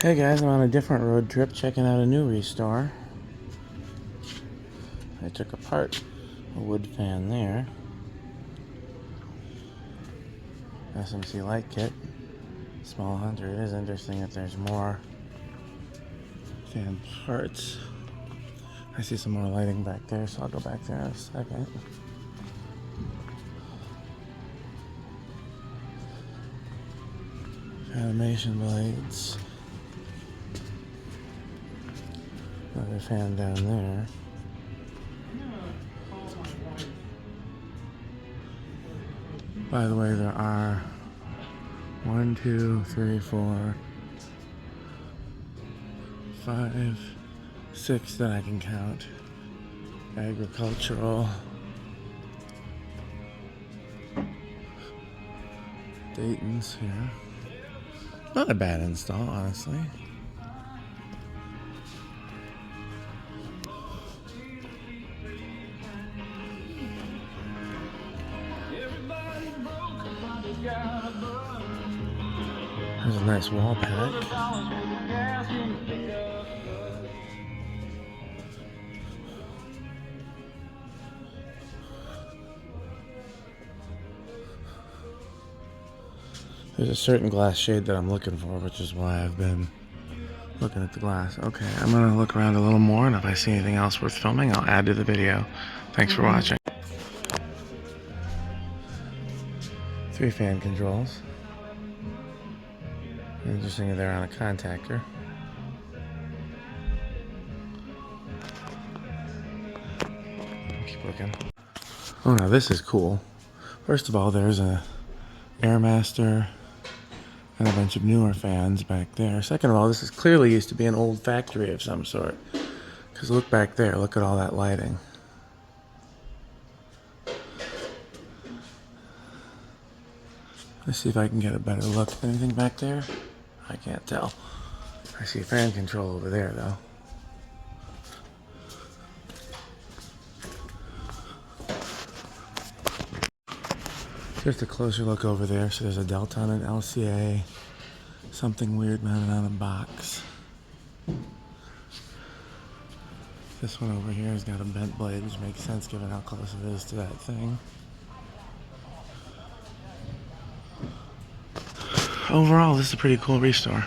Hey guys, I'm on a different road trip checking out a new restore. I took apart a wood fan there. SMC light kit. Small Hunter. It is interesting that there's more fan parts. I see some more lighting back there, so I'll go back there in a second. Animation blades. Another fan down there. By the way, there are 1, 2, 3, 4, 5, 6 that I can count. Agricultural. Dayton's here. Not a bad install, honestly. There's a nice wall pack. There's a certain glass shade that I'm looking for, which is why I've been looking at the glass. Okay, I'm gonna look around a little more, and if I see anything else worth filming, I'll add to the video. Thanks for watching. 3 fan controls. Interesting that they're on a contactor. Keep looking. Oh, now this is cool. First of all, there's a Airmaster and a bunch of newer fans back there. Second of all, this is clearly used to be an old factory of some sort. Because look back there, look at all that lighting. Let's see if I can get a better look. Anything back there? I can't tell. I see fan control over there though. Just a closer look over there. So there's a Delton and LCA. Something weird mounted on a box. This one over here has got a bent blade, which makes sense given how close it is to that thing. Overall, this is a pretty cool restore.